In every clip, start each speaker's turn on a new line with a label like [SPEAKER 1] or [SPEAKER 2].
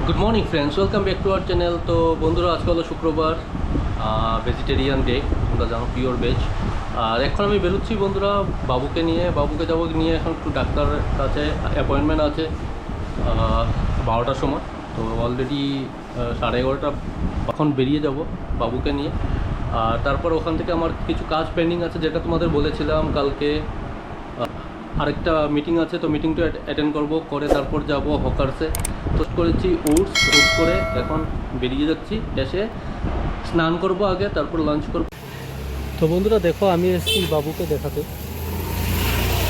[SPEAKER 1] Good morning friends, welcome back to our channel. তো বন্ধুরা, আজকে হলো শুক্রবার, ভেজিটেরিয়ান ডে, তোমরা জানো, পিওর ভেজ। আর এখন আমি বেরোচ্ছি বন্ধুরা বাবুকে যাবো নিয়ে। এখন একটু ডাক্তারের কাছে অ্যাপয়েন্টমেন্ট আছে 12টার সময়। তো অলরেডি 11:30। এখন বেরিয়ে যাব বাবুকে নিয়ে। আর তারপর ওখান থেকে আমার কিছু কাজ পেন্ডিং আছে, যেটা তোমাদের বলেছিলাম কালকে। আরেকটা মিটিং আছে, তো মিটিংটা অ্যাটেন্ড করে তারপর যাব হকার্সে। টোস্ট করেছি ওটস করে এখন বেরিয়ে যাচ্ছি। এসে স্নান করব আগে, তারপর লাঞ্চ করব। তো বন্ধুরা দেখো, আমি এসেছি বাবুকে দেখাতে।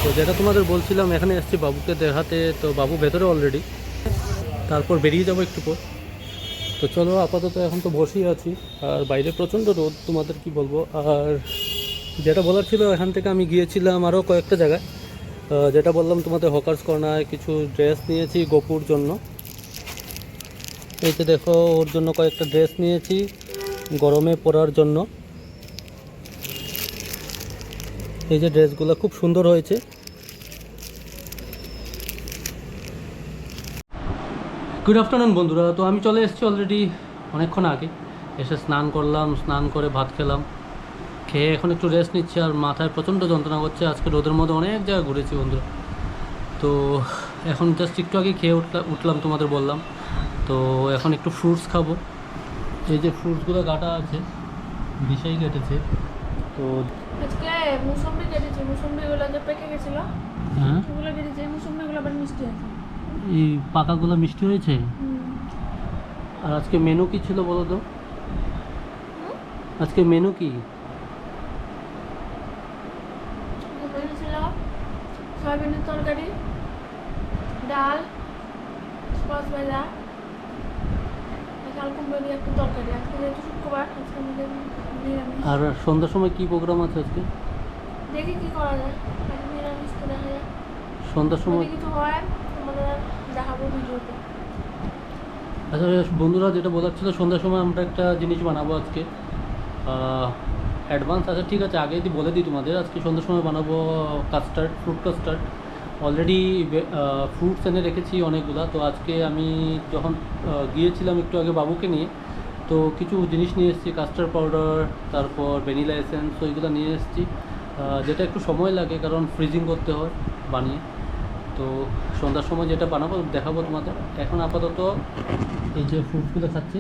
[SPEAKER 1] তো যেটা তোমাদের বলছিলাম, এখানে এসেছি বাবুকে দেখাতে। তো বাবু ভেতরে অলরেডি, তারপর বেরিয়ে যাব একটু পর। তো চলো, আপাতত এখন তো বসেই আছি, আর বাইরে প্রচণ্ড রোদ, তোমাদের কি বলবো। আর যেটা বলার ছিল, এখান থেকে আমি গিয়েছিলাম আরও কয়েকটা জায়গায়। যেটা বললাম তোমাদের, হকার্স কর্নার কিছু ড্রেস নিয়েছি গোপুর জন্য। এই যে দেখো, ওর জন্য কয়েকটা ড্রেস নিয়েছি গরমে পরার জন্য। এই যে ড্রেসগুলো খুব সুন্দর হয়েছে। গুড আফটারনুন বন্ধুরা। তো আমি চলে এসেছি অলরেডি অনেকক্ষণ আগে। এসে স্নান করলাম, স্নান করে ভাত খেলাম, খেয়ে এখন একটু রেস্ট নিচ্ছি। আর মাথায় প্রচণ্ড যন্ত্রণা করছে, আজকে রোদের মধ্যে অনেক জায়গায় ঘুরেছি বন্ধুরা। তো এখন জাস্ট একটু আগে খেয়ে উঠলাম, তোমাদের বললাম। তো এখন একটু ফ্রুটস খাবো। এই যে ফ্রুটসগুলো কাটা আছে, দিশাই কেটেছে। তো
[SPEAKER 2] আজকে মুসম্বি কেটেছি, মুসম্বিগুলো যে পেকে গেছিল,
[SPEAKER 1] হ্যাঁ,
[SPEAKER 2] ওগুলো কেটেছি। মুসম্বিগুলো আবার মিষ্টি আছে।
[SPEAKER 1] এই পাকাগুলো মিষ্টি হয়েছে। আর আজকে মেনু কি ছিল বলো তো? আজকে মেনু কি?
[SPEAKER 2] মেনু ছিল সয়াবিনের তরকারি, ডাল, স্কোয়াশ ভাজা, কাল কুমড়ো দিয়ে একটা তরকারি। আজকে যেহেতু শুক্রবার, আজকে আমাদের নিরামিষ।
[SPEAKER 1] আর সন্ধ্যার সময় কি প্রোগ্রাম আছে আজকে?
[SPEAKER 2] দেখি কি করা যায়, আজকে নিরামিষ তো দেখা যায়।
[SPEAKER 1] সন্ধ্যার সময়
[SPEAKER 2] যদি কিছু হয় আমাদের দেখাবো ভিডিওতে।
[SPEAKER 1] আচ্ছা বন্ধুরা, যেটা বলার ছিল, সন্ধ্যার সময় আমরা একটা জিনিস বানাবো আজকে। অ্যাডভান্স আছে, ঠিক আছে, আগে যদি বলে দিই তোমাদের। আজকে সন্ধ্যার সময় বানাবো custard, fruit custard. Already fruits এনে রেখেছি অনেকগুলা। তো আজকে আমি যখন গিয়েছিলাম একটু আগে বাবুকে নিয়ে, তো কিছু জিনিস নিয়ে এসেছি, কাস্টার্ড পাউডার, তারপর ভ্যানিলা এসেন্স, তো এইগুলো নিয়ে এসেছি। যেটা একটু সময় লাগে, কারণ ফ্রিজিং করতে হয় বানিয়ে। তো সন্ধ্যার সময় যেটা বানাবো দেখাবো তোমাদের। এখন আপাতত এই যে ফ্রুটসগুলো খাচ্ছি।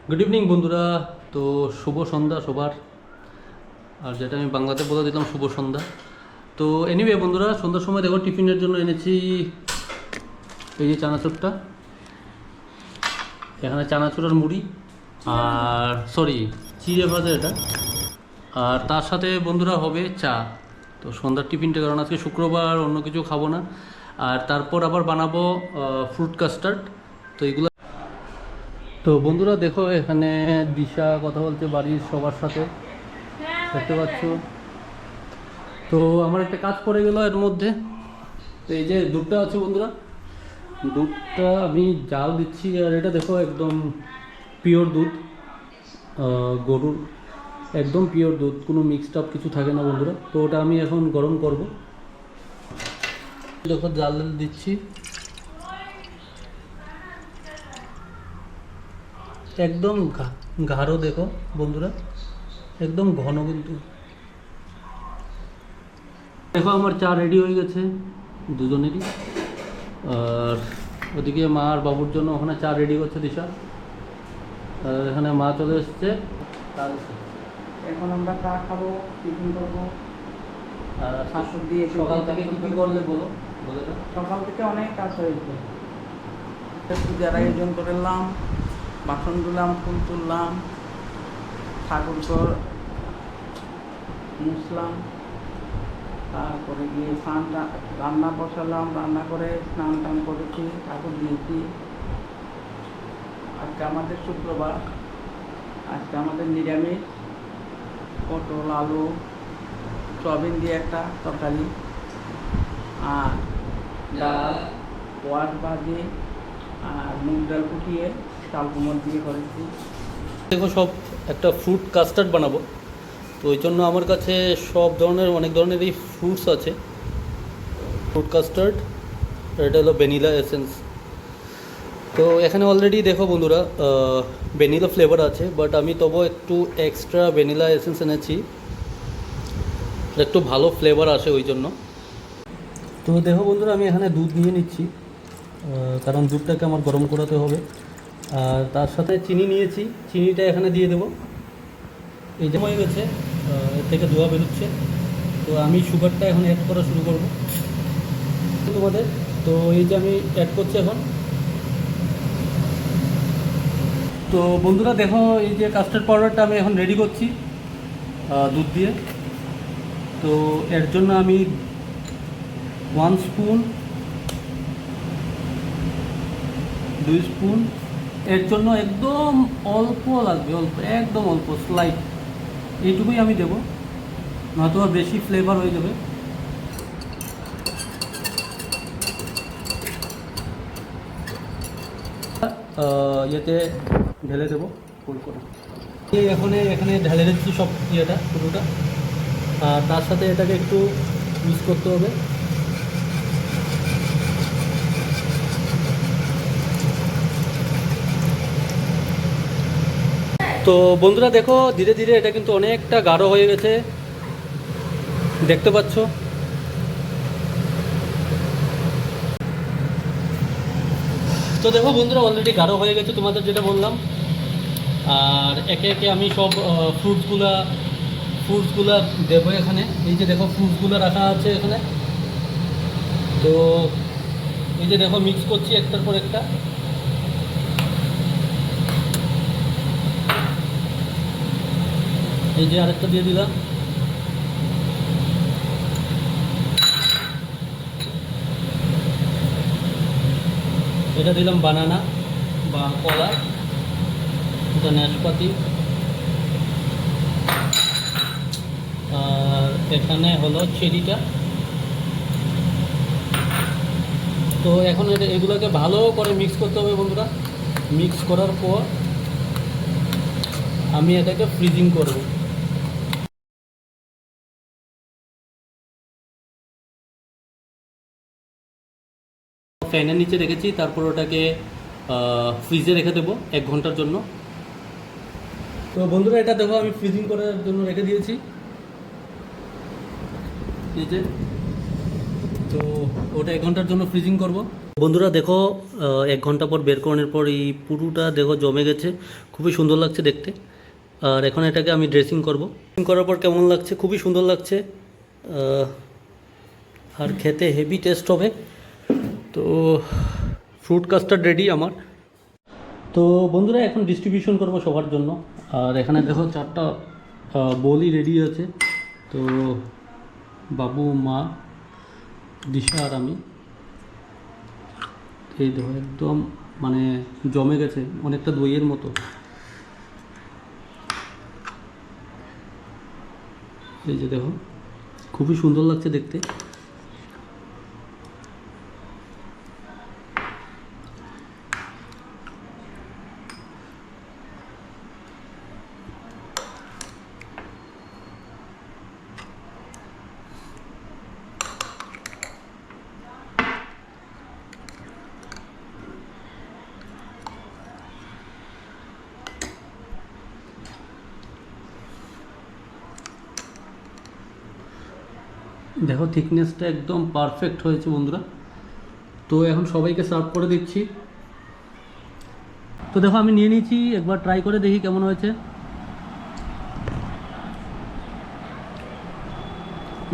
[SPEAKER 1] গুড ইভিনিং বন্ধুরা। তো শুভ সন্ধ্যা সবার। আর যেটা আমি বাংলাতে বলে দিলাম, শুভ সন্ধ্যা। তো এনিওয়ে বন্ধুরা, সন্ধ্যার সময় দেখো টিফিনের জন্য এনেছি এই যে চানাচুরটা। এখানে চানাচুরের মুড়ি, আর সরি, চিড়ে ভাজা এটা। আর তার সাথে বন্ধুরা হবে চা। তো সন্ধ্যার টিফিনটা, কারণ আজকে শুক্রবার, অন্য কিছু খাবো না। আর তারপর আবার বানাবো ফ্রুট কাস্টার্ড। তো এগুলো, তো বন্ধুরা দেখো, এখানে দিশা কথা বলছে বাড়ির সবার সাথে, দেখতে পাচ্ছ। তো আমার একটা কাজ পড়ে গেল এর মধ্যে। তো এই যে দুধটা আছে বন্ধুরা, দুধটা আমি জাল দিচ্ছি। আর এটা দেখো, একদম পিওর দুধ, গরুর একদম পিওর দুধ, কোনো মিক্সড আপ কিছু থাকে না বন্ধুরা। তো ওটা আমি এখন গরম করব। দেখো জাল দিচ্ছি, একদম গাঢ় দেখো বন্ধুরা, একদম ঘন। কিন্তু দেখো আমার চা রেডি হয়ে গেছে দুজনেরই। আর ওদিকে মা আর বাবুর জন্য ওখানে চা রেডি করছে দিশা। আর এখানে মা চলে এসছে।
[SPEAKER 3] এখন আমরা চা খাবো, টিফিন করবো।
[SPEAKER 1] আর
[SPEAKER 3] শাশুড় দিয়ে
[SPEAKER 1] সকাল থেকে কি কি করলে বলো, বলে দাও।
[SPEAKER 3] সকাল থেকে অনেক কাজ হয়েছে। পূজার আয়োজন করলাম, বাসন ধুলাম, ফুল তুললাম, ঠাকুর ঘর মুছলাম, তারপরে গিয়ে রান্না বসালাম, রান্না করে স্নান টান করেছি, ঠাকুর দিয়েছি। আজকে আমাদের শুক্রবার, আজকে আমাদের নিরামিষ, পটল, আলু, সয়াবিন দিয়ে একটা তরকারি, আর ডাল, কোয়াশ ভাজি, আর মুগ ডাল ফুটিয়ে চাল কুমড় দিয়ে করেছি।
[SPEAKER 1] দেখো, সব একটা ফ্রুট কাস্টার্ড বানাবো। তো ওই জন্য আমার কাছে সব ধরনের, অনেক ধরনের এই ফ্রুটস আছে। ফ্রুট কাস্টার্ড, এটা হলো ভ্যানিলা এসেন্স। তো এখানে অলরেডি দেখো বন্ধুরা ভ্যানিলা ফ্লেভার আছে, বাট আমি তবু একটু এক্সট্রা ভ্যানিলা এসেন্স এনেছি, একটু ভালো ফ্লেভার আসে ওই জন্য। তো দেখো বন্ধুরা আমি এখানে দুধ নিয়ে নিচ্ছি, কারণ দুধটাকে আমার গরম করাতে হবে। আর তার সাথে চিনি নিয়েছি, চিনিটা এখানে দিয়ে দেবো। এই যে হয়ে গেছে, এর থেকে ধোয়া বেরোচ্ছে। তো আমি সুগারটা এখন অ্যাড করা শুরু করব তোমাদের। তো এই যে আমি অ্যাড করছি এখন। তো বন্ধুরা দেখো এই যে কাস্টার্ড পাউডারটা আমি এখন রেডি করছি দুধ দিয়ে। তো এর জন্য আমি 1 স্পুন, 2 স্পুন, এর জন্য একদম অল্প লাগবে, অল্প, একদম অল্প, স্লাইট, এইটুকুই আমি দেবো, নয়তো বেশি ফ্লেভার হয়ে যাবে। ইয়েতে ঢেলে দেবো ফুল করে। এখানে ঢেলে দিচ্ছি সব ইয়েটা, পুরোটা। আর তার সাথে এটাকে একটু মিক্স করতে হবে। তো বন্ধুরা দেখো ধীরে ধীরে এটা কিন্তু অনেকটা গাঢ় হয়ে গেছে, দেখতে পাচ্ছ। তো দেখো বন্ধুরা অলরেডি গাঢ় হয়ে গেছে, তোমাদের যেটা বললাম। আর একে একে আমি সব ফ্রুটসগুলা দেবো এখানে। এই যে দেখো ফ্রুটসগুলো রাখা আছে এখানে। তো এই যে দেখো মিক্স করছি একটার পর একটা। এই যে আরেকটা দিয়ে দিলাম। এটা দিলাম বানানা বা কলা, এটা নাশপাতি। আর এখানে হলো চেরিটা। তো এখন এগুলোকে ভালো করে মিক্স করতে হবে বন্ধুরা। মিক্স করার পর আমি এটাকে ফ্রিজিং করব। ফ্যানের নিচে রেখেছি, তারপর ওটাকে ফ্রিজে রেখে দেবো 1 ঘন্টার জন্য। তো বন্ধুরা এটা দেখো আমি ফ্রিজিং করার জন্য রেখে দিয়েছি, এই যে। তো ওটা 1 ঘন্টার জন্য ফ্রিজিং করব। বন্ধুরা দেখো 1 ঘন্টা পর বের করানোর পর এই পুরোটা দেখো জমে গেছে, খুবই সুন্দর লাগছে দেখতে। আর এখন এটাকে আমি ড্রেসিং করব। ড্রেসিং করার পর কেমন লাগছে? খুবই সুন্দর লাগছে, আর খেতে হেভি টেস্ট হবে। তো ফ্রুট কাস্টার্ড রেডি আমার। তো বন্ধুরা এখন ডিস্ট্রিবিউশন করব সবার জন্য। আর এখানে দেখো 4টা বোলই রেডি আছে। তো বাবু, মা, দিশা আর আমি। এই দেখো একদম মানে জমে গেছে, অনেকটা দইয়ের মতো। এই যে দেখো খুবই সুন্দর লাগছে দেখতে। দেখো থিকনেসটা একদম পারফেক্ট হয়েছে বন্ধুরা। তো এখন সবাইকে সার্ভ করে দিচ্ছি। তো দেখো আমি নিয়ে নিয়েছি, একবার ট্রাই করে দেখি কেমন হয়েছে।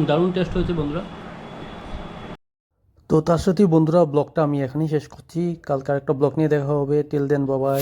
[SPEAKER 1] দারুণ টেস্ট হয়েছে বন্ধুরা। তো তার সাথেই বন্ধুরা ব্লগটা আমি এখানেই শেষ করছি। কালকে আরেকটা ব্লগ নিয়ে দেখা হবে। Till then, bye by.